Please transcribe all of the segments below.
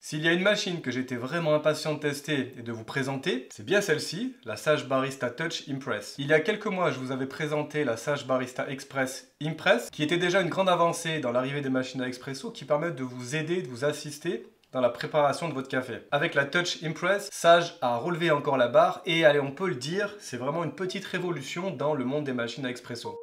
S'il y a une machine que j'étais vraiment impatient de tester et de vous présenter, c'est bien celle-ci, la Sage Barista Touch Impress. Il y a quelques mois, je vous avais présenté la Sage Barista Express Impress, qui était déjà une grande avancée dans l'arrivée des machines à expresso qui permettent de vous aider, de vous assister dans la préparation de votre café. Avec la Touch Impress, Sage a relevé encore la barre et allez, on peut le dire, c'est vraiment une petite révolution dans le monde des machines à expresso.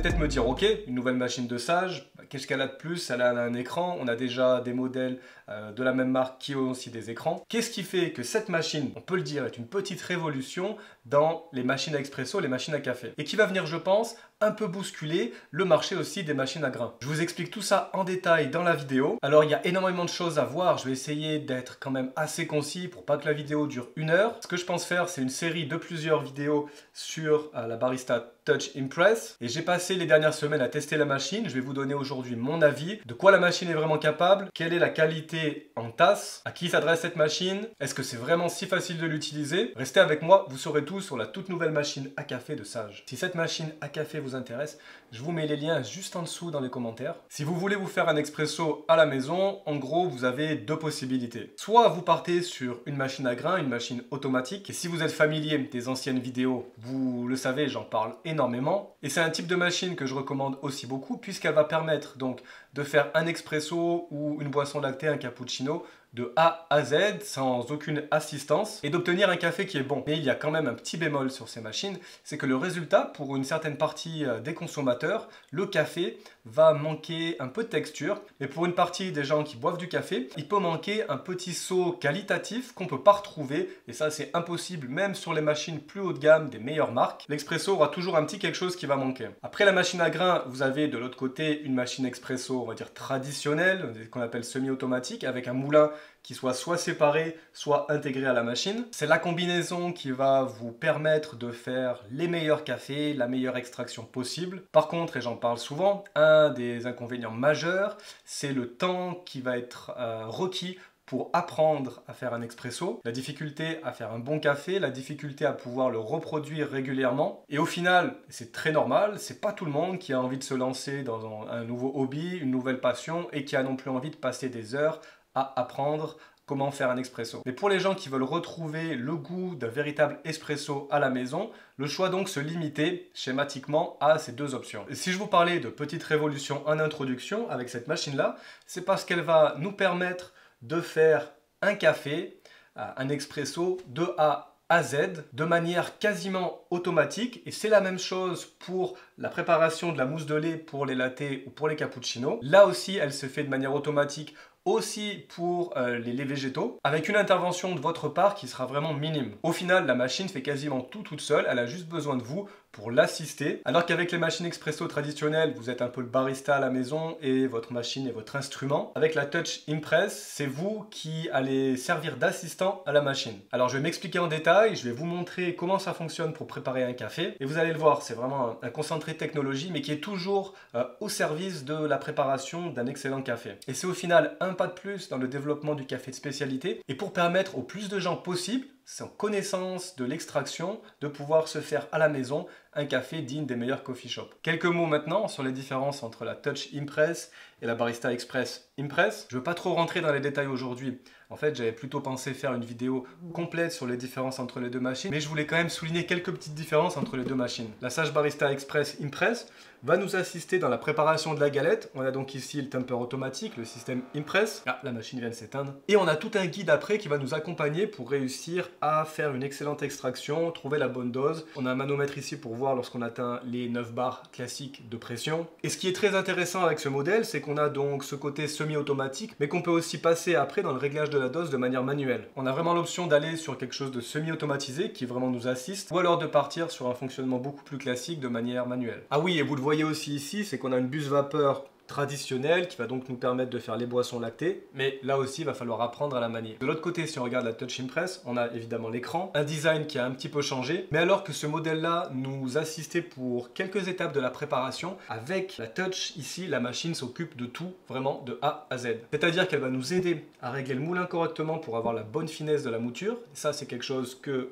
Peut-être me dire, ok, une nouvelle machine de Sage, qu'est-ce qu'elle a de plus? Elle a un écran, on a déjà des modèles de la même marque qui ont aussi des écrans. Qu'est-ce qui fait que cette machine, on peut le dire, est une petite révolution dans les machines à expresso, les machines à café, et qui va venir, je pense, un peu bousculer le marché aussi des machines à grains. Je vous explique tout ça en détail dans la vidéo. Alors il y a énormément de choses à voir, je vais essayer d'être quand même assez concis pour pas que la vidéo dure 1 heure. Ce que je pense faire, c'est une série de plusieurs vidéos sur la Barista Touch Impress, et j'ai passé les dernières semaines à tester la machine. Je vais vous donner aujourd'hui mon avis, de quoi la machine est vraiment capable, quelle est la qualité en tasse, à qui s'adresse cette machine, est-ce que c'est vraiment si facile de l'utiliser? Restez avec moi, vous saurez tout sur la toute nouvelle machine à café de Sage. Si cette machine à café vous intéresse, je vous mets les liens juste en dessous dans les commentaires. Si vous voulez vous faire un expresso à la maison, en gros, vous avez deux possibilités. Soit vous partez sur une machine à grains, une machine automatique, et si vous êtes familier des anciennes vidéos, vous le savez, j'en parle énormément. Et c'est un type de machine que je recommande aussi beaucoup, puisqu'elle va permettre donc de faire un expresso ou une boisson lactée, un cappuccino, de A à Z, sans aucune assistance, et d'obtenir un café qui est bon. Mais il y a quand même un petit bémol sur ces machines, c'est que le résultat, pour une certaine partie des consommateurs, le café va manquer un peu de texture, mais pour une partie des gens qui boivent du café, il peut manquer un petit saut qualitatif qu'on ne peut pas retrouver, et ça c'est impossible même sur les machines plus haut de gamme des meilleures marques. L'expresso aura toujours un petit quelque chose qui va manquer. Après la machine à grains, vous avez de l'autre côté une machine expresso, on va dire traditionnelle, qu'on appelle semi-automatique, avec un moulin qui soit séparé, soit intégré à la machine. C'est la combinaison qui va vous permettre de faire les meilleurs cafés, la meilleure extraction possible. Par contre, et j'en parle souvent, un des inconvénients majeurs, c'est le temps qui va être requis pour apprendre à faire un expresso, la difficulté à faire un bon café, la difficulté à pouvoir le reproduire régulièrement. Et au final, c'est très normal, c'est pas tout le monde qui a envie de se lancer dans un nouveau hobby, une nouvelle passion, et qui a non plus envie de passer des heures à apprendre comment faire un expresso. Mais pour les gens qui veulent retrouver le goût d'un véritable espresso à la maison, le choix donc se limitait schématiquement à ces deux options. Et si je vous parlais de petite révolution en introduction avec cette machine-là, c'est parce qu'elle va nous permettre de faire un café, un expresso de A à Z de manière quasiment automatique, et c'est la même chose pour la préparation de la mousse de lait pour les lattés ou pour les cappuccinos. Là aussi, elle se fait de manière automatique aussi pour les laits végétaux, avec une intervention de votre part qui sera vraiment minime. Au final, la machine fait quasiment tout toute seule, elle a juste besoin de vous pour l'assister, alors qu'avec les machines expresso traditionnelles, vous êtes un peu le barista à la maison et votre machine est votre instrument. Avec la Touch Impress, c'est vous qui allez servir d'assistant à la machine. Alors je vais m'expliquer en détail, je vais vous montrer comment ça fonctionne pour préparer un café, et vous allez le voir, c'est vraiment un concentré technologie, mais qui est toujours au service de la préparation d'un excellent café. Et c'est au final un pas de plus dans le développement du café de spécialité, et pour permettre au plus de gens possible, sans connaissance de l'extraction, de pouvoir se faire à la maison un café digne des meilleurs coffee shops. Quelques mots maintenant sur les différences entre la Touch Impress et la Barista Express Impress. Je ne veux pas trop rentrer dans les détails aujourd'hui. En fait, j'avais plutôt pensé faire une vidéo complète sur les différences entre les deux machines, mais je voulais quand même souligner quelques petites différences entre les deux machines. La Sage Barista Express Impress va nous assister dans la préparation de la galette. On a donc ici le temper automatique, le système Impress. Ah, la machine vient de s'éteindre. Et on a tout un guide après qui va nous accompagner pour réussir à faire une excellente extraction, trouver la bonne dose. On a un manomètre ici pour voir lorsqu'on atteint les 9 bars classiques de pression. Et ce qui est très intéressant avec ce modèle, c'est qu'on a donc ce côté semi-automatique, mais qu'on peut aussi passer après dans le réglage de la dose de manière manuelle. On a vraiment l'option d'aller sur quelque chose de semi-automatisé qui vraiment nous assiste, ou alors de partir sur un fonctionnement beaucoup plus classique de manière manuelle. Ah oui, et vous le voyez aussi ici, c'est qu'on a une buse vapeur traditionnel qui va donc nous permettre de faire les boissons lactées, mais là aussi il va falloir apprendre à la manier. De l'autre côté, si on regarde la Touch Impress, on a évidemment l'écran, un design qui a un petit peu changé, mais alors que ce modèle-là nous assistait pour quelques étapes de la préparation, avec la Touch ici, la machine s'occupe de tout, vraiment de A à Z. C'est-à-dire qu'elle va nous aider à régler le moulin correctement pour avoir la bonne finesse de la mouture. Ça, c'est quelque chose que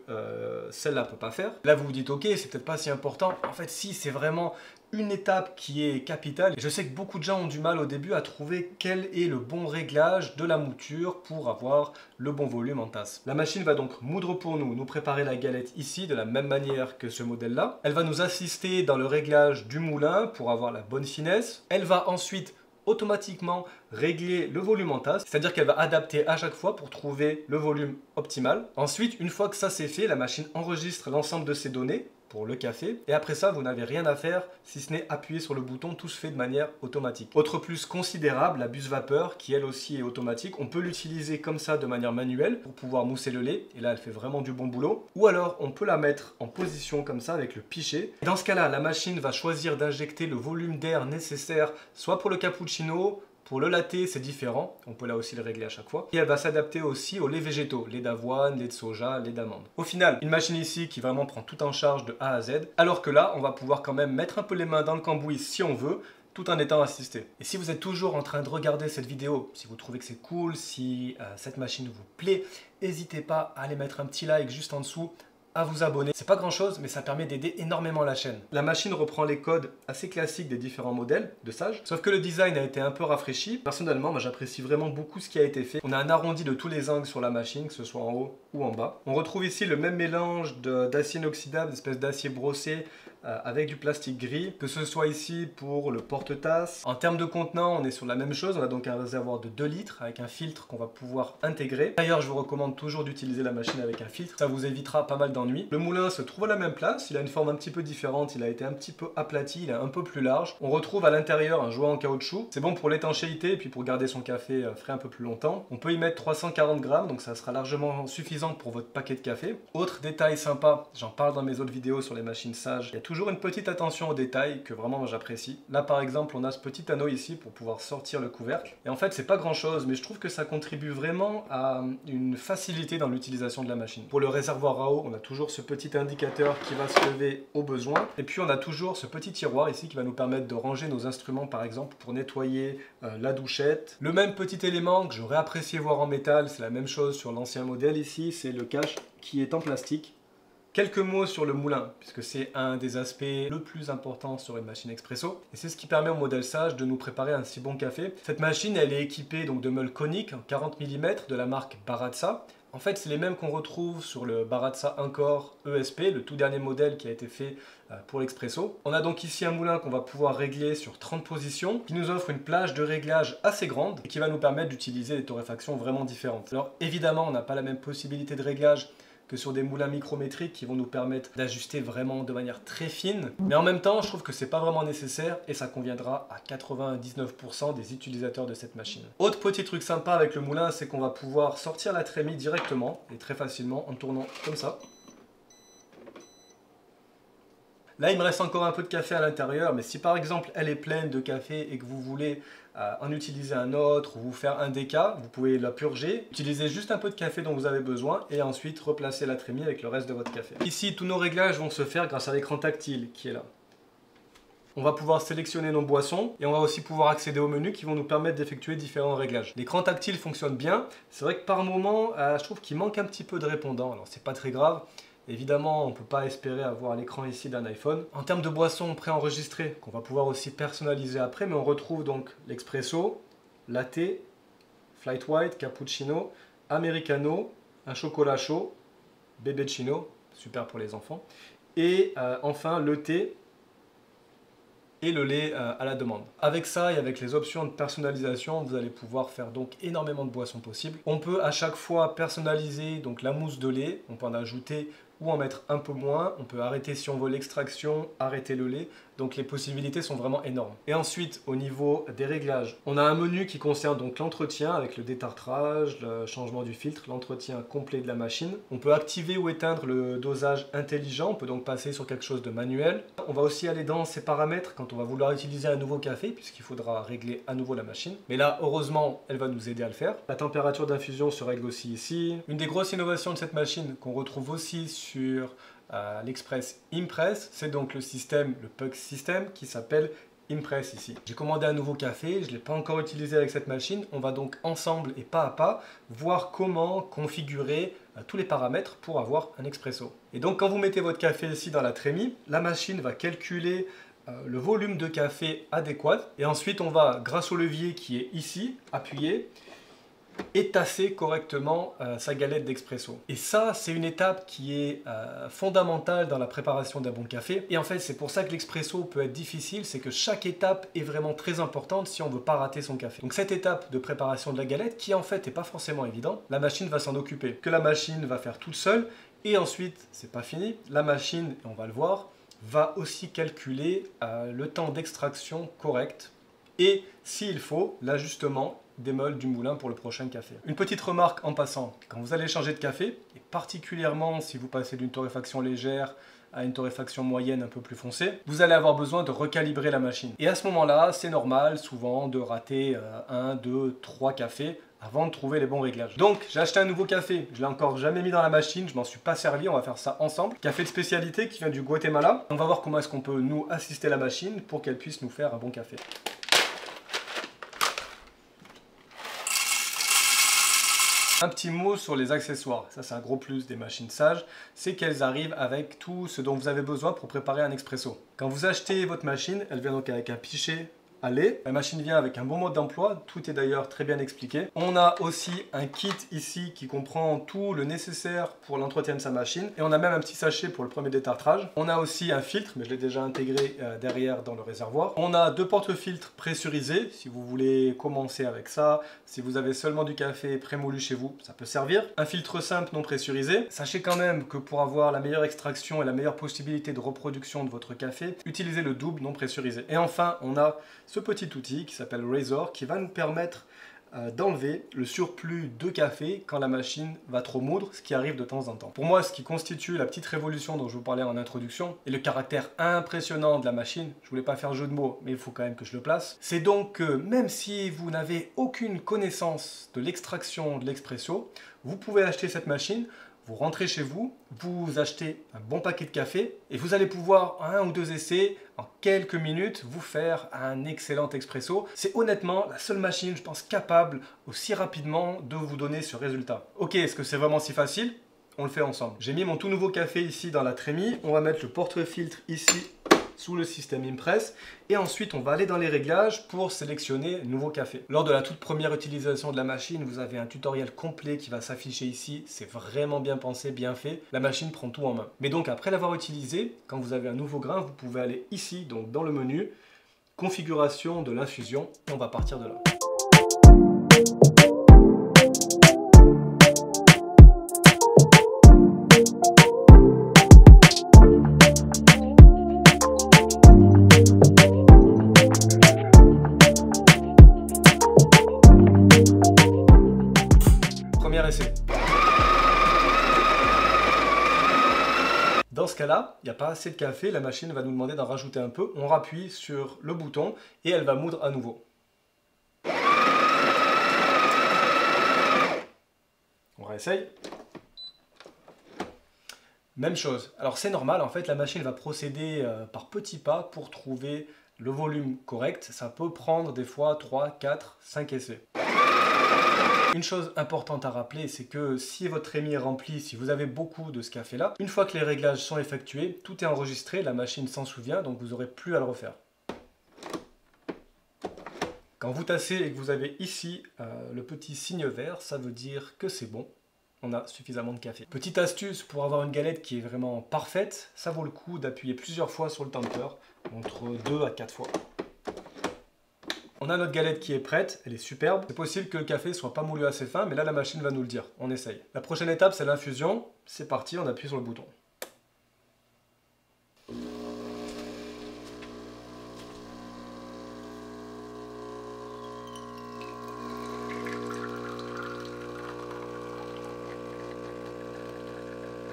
celle-là ne peut pas faire. Là, vous vous dites, ok, c'est peut-être pas si important. En fait, si, c'est vraiment une étape qui est capitale. Je sais que beaucoup de gens ont du mal au début à trouver quel est le bon réglage de la mouture pour avoir le bon volume en tasse. La machine va donc moudre pour nous préparer la galette ici de la même manière que ce modèle-là. Elle va nous assister dans le réglage du moulin pour avoir la bonne finesse. Elle va ensuite automatiquement régler le volume en tasse, c'est-à-dire qu'elle va adapter à chaque fois pour trouver le volume optimal. Ensuite, une fois que ça c'est fait, la machine enregistre l'ensemble de ces données pour le café, et après ça vous n'avez rien à faire si ce n'est appuyer sur le bouton, tout se fait de manière automatique. Autre plus considérable, la buse vapeur qui elle aussi est automatique. On peut l'utiliser comme ça de manière manuelle pour pouvoir mousser le lait, et là elle fait vraiment du bon boulot, ou alors on peut la mettre en position comme ça avec le pichet. Dans ce cas là, la machine va choisir d'injecter le volume d'air nécessaire soit pour le cappuccino. Pour le latte, c'est différent, on peut là aussi le régler à chaque fois. Et elle va s'adapter aussi aux laits végétaux, lait d'avoine, lait de soja, lait d'amande. Au final, une machine ici qui vraiment prend tout en charge de A à Z, alors que là, on va pouvoir quand même mettre un peu les mains dans le cambouis si on veut, tout en étant assisté. Et si vous êtes toujours en train de regarder cette vidéo, si vous trouvez que c'est cool, si cette machine vous plaît, n'hésitez pas à aller mettre un petit like juste en dessous, à vous abonner. C'est pas grand chose, mais ça permet d'aider énormément la chaîne. La machine reprend les codes assez classiques des différents modèles de Sage, sauf que le design a été un peu rafraîchi. Personnellement, moi j'apprécie vraiment beaucoup ce qui a été fait. On a un arrondi de tous les angles sur la machine, que ce soit en haut ou en bas. On retrouve ici le même mélange d'acier inoxydable, d'espèce d'acier brossé avec du plastique gris, que ce soit ici pour le porte-tasse. En termes de contenant, on est sur la même chose. On a donc un réservoir de 2 litres avec un filtre qu'on va pouvoir intégrer. D'ailleurs, je vous recommande toujours d'utiliser la machine avec un filtre. Ça vous évitera pas mal d'ennuis. Le moulin se trouve à la même place. Il a une forme un petit peu différente. Il a été un petit peu aplati. Il est un peu plus large. On retrouve à l'intérieur un jouet en caoutchouc. C'est bon pour l'étanchéité et puis pour garder son café frais un peu plus longtemps. On peut y mettre 340 grammes, donc ça sera largement suffisant pour votre paquet de café. Autre détail sympa, j'en parle dans mes autres vidéos sur les machines Sage. Il y a toujours une petite attention aux détails que vraiment j'apprécie. Là par exemple, on a ce petit anneau ici pour pouvoir sortir le couvercle. Et en fait, c'est pas grand chose, mais je trouve que ça contribue vraiment à une facilité dans l'utilisation de la machine. Pour le réservoir à eau, on a toujours ce petit indicateur qui va se lever au besoin. Et puis on a toujours ce petit tiroir ici qui va nous permettre de ranger nos instruments par exemple pour nettoyer la douchette. Le même petit élément que j'aurais apprécié voir en métal, c'est la même chose sur l'ancien modèle ici, c'est le cache qui est en plastique. Quelques mots sur le moulin, puisque c'est un des aspects le plus important sur une machine expresso. Et c'est ce qui permet au modèle Sage de nous préparer un si bon café. Cette machine, elle est équipée donc de meules coniques en 40 mm de la marque Baratza. En fait, c'est les mêmes qu'on retrouve sur le Baratza Encore ESP, le tout dernier modèle qui a été fait pour l'expresso. On a donc ici un moulin qu'on va pouvoir régler sur 30 positions, qui nous offre une plage de réglage assez grande et qui va nous permettre d'utiliser des torréfactions vraiment différentes. Alors évidemment, on n'a pas la même possibilité de réglage que sur des moulins micrométriques qui vont nous permettre d'ajuster vraiment de manière très fine. Mais en même temps, je trouve que c'est pas vraiment nécessaire et ça conviendra à 99% des utilisateurs de cette machine. Autre petit truc sympa avec le moulin, c'est qu'on va pouvoir sortir la trémie directement et très facilement en tournant comme ça. Là, il me reste encore un peu de café à l'intérieur, mais si par exemple elle est pleine de café et que vous voulez en utiliser un autre ou vous faire un déca, vous pouvez la purger, utiliser juste un peu de café dont vous avez besoin et ensuite replacer la trémie avec le reste de votre café. Ici, tous nos réglages vont se faire grâce à l'écran tactile qui est là. On va pouvoir sélectionner nos boissons et on va aussi pouvoir accéder aux menus qui vont nous permettre d'effectuer différents réglages. L'écran tactile fonctionne bien. C'est vrai que par moment, je trouve qu'il manque un petit peu de répondant. Alors c'est pas très grave. Évidemment, on ne peut pas espérer avoir l'écran ici d'un iPhone. En termes de boissons préenregistrées, qu'on va pouvoir aussi personnaliser après, mais on retrouve donc l'expresso, latte, flight white, cappuccino, americano, un chocolat chaud, bébéccino, super pour les enfants, et enfin le thé et le lait à la demande. Avec ça et avec les options de personnalisation, vous allez pouvoir faire donc énormément de boissons possibles. On peut à chaque fois personnaliser donc la mousse de lait, on peut en ajouter ou en mettre un peu moins. On peut arrêter si on veut l'extraction, arrêter le lait. Donc les possibilités sont vraiment énormes. Et ensuite, au niveau des réglages, on a un menu qui concerne donc l'entretien avec le détartrage, le changement du filtre, l'entretien complet de la machine. On peut activer ou éteindre le dosage intelligent, on peut donc passer sur quelque chose de manuel. On va aussi aller dans ces paramètres quand on va vouloir utiliser un nouveau café, puisqu'il faudra régler à nouveau la machine. Mais là, heureusement, elle va nous aider à le faire. La température d'infusion se règle aussi ici. Une des grosses innovations de cette machine qu'on retrouve aussi sur l'Express Impress, c'est donc le système, le Puck System qui s'appelle Impress ici. J'ai commandé un nouveau café, je ne l'ai pas encore utilisé avec cette machine. On va donc ensemble et pas à pas voir comment configurer tous les paramètres pour avoir un expresso. Et donc quand vous mettez votre café ici dans la trémie, la machine va calculer le volume de café adéquat et ensuite on va, grâce au levier qui est ici, appuyer et tasser correctement sa galette d'expresso. Et ça, c'est une étape qui est fondamentale dans la préparation d'un bon café. Et en fait, c'est pour ça que l'expresso peut être difficile, c'est que chaque étape est vraiment très importante si on ne veut pas rater son café. Donc cette étape de préparation de la galette, qui en fait n'est pas forcément évidente, la machine va s'en occuper. Que la machine va faire toute seule. Et ensuite, c'est pas fini, la machine, on va le voir, va aussi calculer le temps d'extraction correct et, s'il faut, l'ajustement des meules du moulin pour le prochain café. Une petite remarque en passant, quand vous allez changer de café, et particulièrement si vous passez d'une torréfaction légère à une torréfaction moyenne un peu plus foncée, vous allez avoir besoin de recalibrer la machine. Et à ce moment-là, c'est normal souvent de rater 1, 2, 3 cafés avant de trouver les bons réglages. Donc j'ai acheté un nouveau café, je l'ai encore jamais mis dans la machine, je m'en suis pas servi, on va faire ça ensemble. Café de spécialité qui vient du Guatemala. On va voir comment est-ce qu'on peut nous assister la machine pour qu'elle puisse nous faire un bon café. Un petit mot sur les accessoires, ça c'est un gros plus des machines Sage, c'est qu'elles arrivent avec tout ce dont vous avez besoin pour préparer un expresso. Quand vous achetez votre machine, elle vient donc avec un pichet à lait. La machine vient avec un bon mode d'emploi, tout est d'ailleurs très bien expliqué. On a aussi un kit ici qui comprend tout le nécessaire pour l'entretien de sa machine. Et on a même un petit sachet pour le premier détartrage. On a aussi un filtre, mais je l'ai déjà intégré derrière dans le réservoir. On a 2 porte-filtres pressurisés, si vous voulez commencer avec ça. Si vous avez seulement du café prémoulu chez vous, ça peut servir. Un filtre simple non pressurisé. Sachez quand même que pour avoir la meilleure extraction et la meilleure possibilité de reproduction de votre café, utilisez le double non pressurisé. Et enfin, on a ce petit outil qui s'appelle Razor qui va nous permettre d'enlever le surplus de café quand la machine va trop moudre, ce qui arrive de temps en temps. Pour moi, ce qui constitue la petite révolution dont je vous parlais en introduction et le caractère impressionnant de la machine, je voulais pas faire jeu de mots, mais il faut quand même que je le place, c'est donc que même si vous n'avez aucune connaissance de l'extraction de l'expresso, vous pouvez acheter cette machine. Vous rentrez chez vous, vous achetez un bon paquet de café et vous allez pouvoir, 1 ou 2 essais, en quelques minutes, vous faire un excellent expresso. C'est honnêtement la seule machine, je pense, capable aussi rapidement de vous donner ce résultat. Ok, est-ce que c'est vraiment si facile? On le fait ensemble. J'ai mis mon tout nouveau café ici dans la trémie. On va mettre le porte-filtre ici sous le système Impress et ensuite on va aller dans les réglages pour sélectionner nouveau café. Lors de la toute première utilisation de la machine, vous avez un tutoriel complet qui va s'afficher ici, c'est vraiment bien pensé, bien fait, la machine prend tout en main. Mais donc après l'avoir utilisé, quand vous avez un nouveau grain, vous pouvez aller ici, donc dans le menu, configuration de l'infusion, et on va partir de là. Essai. Dans ce cas-là, il n'y a pas assez de café, la machine va nous demander d'en rajouter un peu. On rappuie sur le bouton et elle va moudre à nouveau. On réessaye. Même chose. Alors c'est normal, en fait, la machine va procéder par petits pas pour trouver le volume correct. Ça peut prendre des fois 3, 4, 5 essais. Une chose importante à rappeler, c'est que si votre trémie est remplie, si vous avez beaucoup de ce café-là, une fois que les réglages sont effectués, tout est enregistré, la machine s'en souvient, donc vous n'aurez plus à le refaire. Quand vous tassez et que vous avez ici le petit signe vert, ça veut dire que c'est bon. on a suffisamment de café. Petite astuce pour avoir une galette qui est vraiment parfaite, ça vaut le coup d'appuyer plusieurs fois sur le tamper, entre 2 à 4 fois. On a notre galette qui est prête, elle est superbe. C'est possible que le café soit pas moulu assez fin, mais là la machine va nous le dire, on essaye. La prochaine étape c'est l'infusion, c'est parti, on appuie sur le bouton.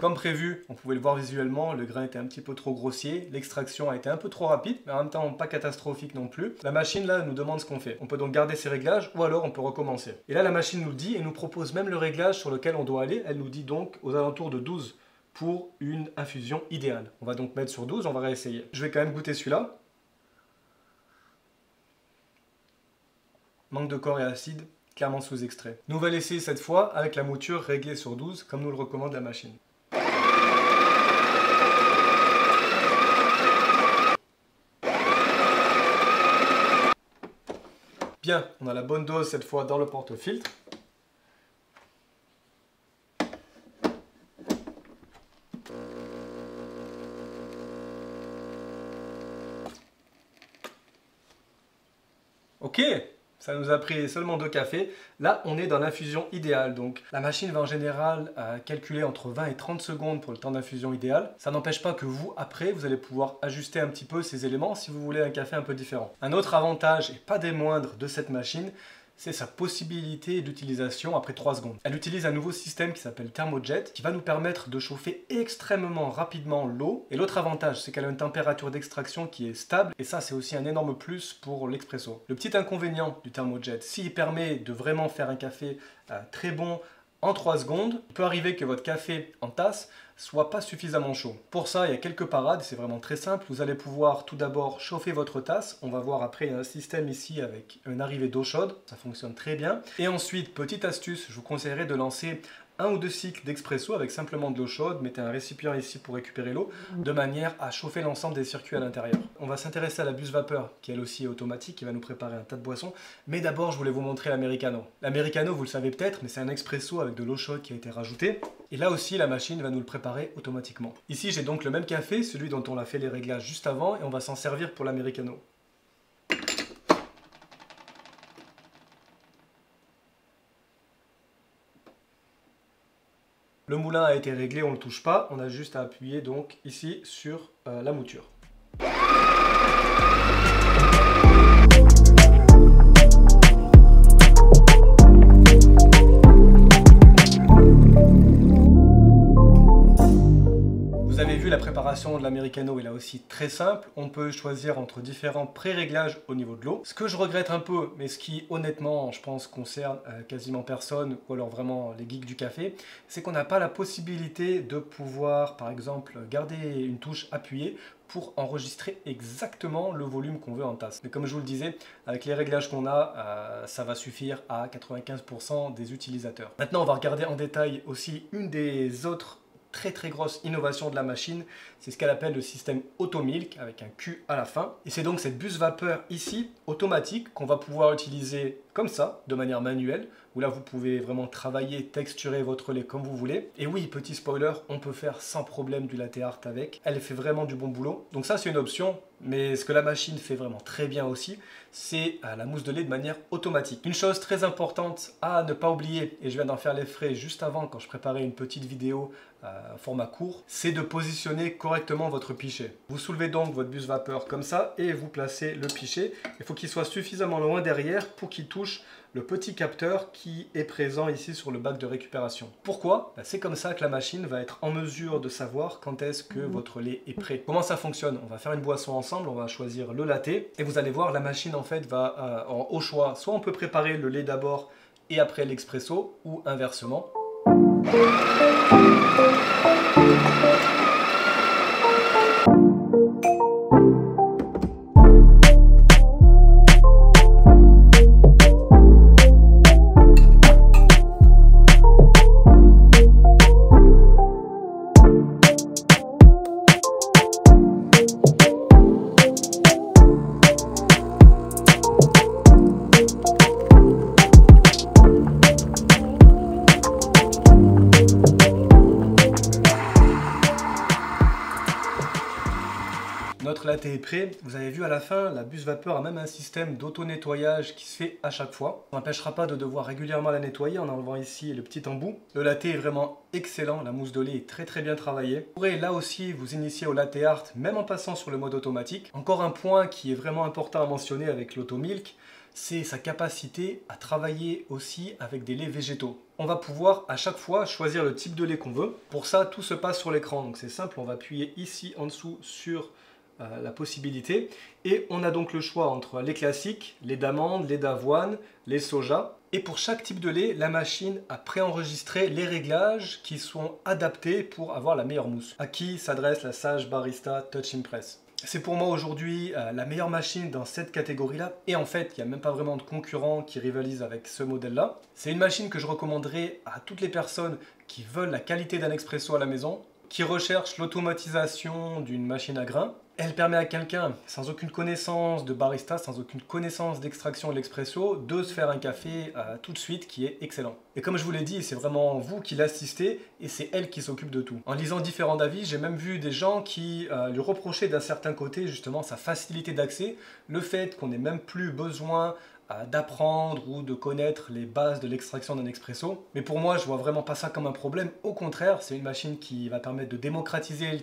Comme prévu, on pouvait le voir visuellement, le grain était un petit peu trop grossier, l'extraction a été un peu trop rapide, mais en même temps pas catastrophique non plus. La machine là nous demande ce qu'on fait. On peut donc garder ces réglages ou alors on peut recommencer. Et là la machine nous le dit et nous propose même le réglage sur lequel on doit aller. Elle nous dit donc aux alentours de 12 pour une infusion idéale. On va donc mettre sur 12, on va réessayer. Je vais quand même goûter celui-là. Manque de corps et acide, clairement sous extrait. Nouvel essai cette fois avec la mouture réglée sur 12 comme nous le recommande la machine. Bien, on a la bonne dose cette fois dans le porte-filtre. Ok, ça nous a pris seulement 2 cafés. Là, on est dans l'infusion idéale. Donc, la machine va en général calculer entre 20 et 30 secondes pour le temps d'infusion idéal. Ça n'empêche pas que vous, après, vous allez pouvoir ajuster un petit peu ces éléments si vous voulez un café un peu différent. Un autre avantage, et pas des moindres, de cette machine, c'est sa possibilité d'utilisation après 3 secondes. Elle utilise un nouveau système qui s'appelle Thermojet, qui va nous permettre de chauffer extrêmement rapidement l'eau. Et l'autre avantage, c'est qu'elle a une température d'extraction qui est stable, et ça c'est aussi un énorme plus pour l'expresso. Le petit inconvénient du Thermojet, s'il permet de vraiment faire un café très bon en 3 secondes, il peut arriver que votre café en tasse soit pas suffisamment chaud. Pour ça, il y a quelques parades, c'est vraiment très simple. Vous allez pouvoir tout d'abord chauffer votre tasse. On va voir après, il y a un système ici avec une arrivée d'eau chaude. Ça fonctionne très bien. Et ensuite, petite astuce, je vous conseillerais de lancer 1 ou 2 cycles d'expresso avec simplement de l'eau chaude. Mettez un récipient ici pour récupérer l'eau, de manière à chauffer l'ensemble des circuits à l'intérieur. On va s'intéresser à la buse vapeur, qui elle aussi est automatique, qui va nous préparer un tas de boissons. Mais d'abord, je voulais vous montrer l'americano. L'americano, vous le savez peut-être, mais c'est un expresso avec de l'eau chaude qui a été rajoutée. Et là aussi, la machine va nous le préparer automatiquement. Ici, j'ai donc le même café, celui dont on a fait les réglages juste avant, et on va s'en servir pour l'americano. Le moulin a été réglé, on ne le touche pas, on a juste à appuyer donc ici sur la mouture. Vous avez vu, la préparation de l'americano est là aussi très simple. On peut choisir entre différents pré-réglages au niveau de l'eau. Ce que je regrette un peu, mais ce qui honnêtement, je pense, concerne quasiment personne, ou alors vraiment les geeks du café, c'est qu'on n'a pas la possibilité de pouvoir, par exemple, garder une touche appuyée pour enregistrer exactement le volume qu'on veut en tasse. Mais comme je vous le disais, avec les réglages qu'on a, ça va suffire à 95% des utilisateurs. Maintenant, on va regarder en détail aussi une des autres très grosse innovation de la machine, c'est ce qu'elle appelle le système AutoMilk avec un Q à la fin. Et c'est donc cette buse vapeur ici, automatique, qu'on va pouvoir utiliser comme ça, de manière manuelle, où là vous pouvez vraiment travailler, texturer votre lait comme vous voulez. Et oui, petit spoiler, on peut faire sans problème du latte art avec. Elle fait vraiment du bon boulot. Donc ça c'est une option, mais ce que la machine fait vraiment très bien aussi, c'est la mousse de lait de manière automatique. Une chose très importante à ne pas oublier, et je viens d'en faire les frais juste avant quand je préparais une petite vidéo format court, c'est de positionner correctement votre pichet. Vous soulevez donc votre buse vapeur comme ça et vous placez le pichet. Il faut qu'il soit suffisamment loin derrière pour qu'il touche le petit capteur qui est présent ici sur le bac de récupération. Pourquoi? C'est comme ça que la machine va être en mesure de savoir quand est-ce que votre lait est prêt. Comment ça fonctionne? On va faire une boisson ensemble, on va choisir le latte et vous allez voir, la machine en fait va au choix, soit on peut préparer le lait d'abord et après l'expresso ou inversement. thé est prêt. Vous avez vu à la fin, la buse vapeur a même un système d'auto-nettoyage qui se fait à chaque fois. Ça n'empêchera pas de devoir régulièrement la nettoyer en enlevant ici le petit embout. Le latte est vraiment excellent, la mousse de lait est très bien travaillée. Vous pourrez là aussi vous initier au latte art, même en passant sur le mode automatique. Encore un point qui est vraiment important à mentionner avec l'automilk, c'est sa capacité à travailler aussi avec des laits végétaux. On va pouvoir à chaque fois choisir le type de lait qu'on veut. Pour ça, tout se passe sur l'écran, donc c'est simple, on va appuyer ici en dessous sur la possibilité. Et on a donc le choix entre lait classique, lait d'amande, lait d'avoine, lait soja. Et pour chaque type de lait, la machine a préenregistré les réglages qui sont adaptés pour avoir la meilleure mousse. À qui s'adresse la Sage Barista Touch Impress? C'est pour moi aujourd'hui la meilleure machine dans cette catégorie-là. Et en fait, il n'y a même pas vraiment de concurrents qui rivalisent avec ce modèle-là. C'est une machine que je recommanderais à toutes les personnes qui veulent la qualité d'un expresso à la maison, qui recherchent l'automatisation d'une machine à grains. Elle permet à quelqu'un sans aucune connaissance de barista, sans aucune connaissance d'extraction de l'expresso, de se faire un café tout de suite qui est excellent. Et comme je vous l'ai dit, c'est vraiment vous qui l'assistez et c'est elle qui s'occupe de tout. En lisant différents avis, j'ai même vu des gens qui lui reprochaient d'un certain côté justement sa facilité d'accès, le fait qu'on n'ait même plus besoin d'apprendre ou de connaître les bases de l'extraction d'un expresso. Mais pour moi, je vois vraiment pas ça comme un problème. Au contraire, c'est une machine qui va permettre de démocratiser le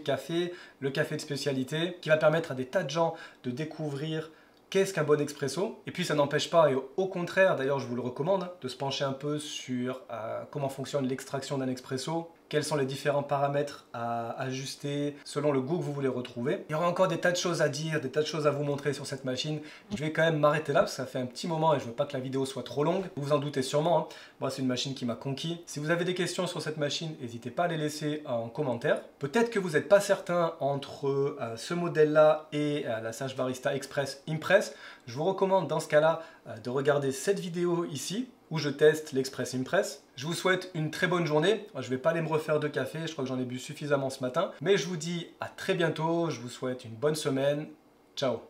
café de spécialité, qui va permettre à des tas de gens de découvrir qu'est-ce qu'un bon expresso. Et puis ça n'empêche pas, et au contraire, d'ailleurs je vous le recommande, de se pencher un peu sur comment fonctionne l'extraction d'un expresso, quels sont les différents paramètres à ajuster selon le goût que vous voulez retrouver. Il y aura encore des tas de choses à dire, des tas de choses à vous montrer sur cette machine. Je vais quand même m'arrêter là parce que ça fait un petit moment et je veux pas que la vidéo soit trop longue. Vous vous en doutez sûrement, hein. Moi c'est une machine qui m'a conquis. Si vous avez des questions sur cette machine, n'hésitez pas à les laisser en commentaire. Peut-être que vous n'êtes pas certain entre ce modèle-là et la Sage Barista Express Impress. Je vous recommande dans ce cas-là de regarder cette vidéo ici, où je teste l'Express Impress. Je vous souhaite une très bonne journée. Je ne vais pas aller me refaire de café, je crois que j'en ai bu suffisamment ce matin. Mais je vous dis à très bientôt, je vous souhaite une bonne semaine. Ciao.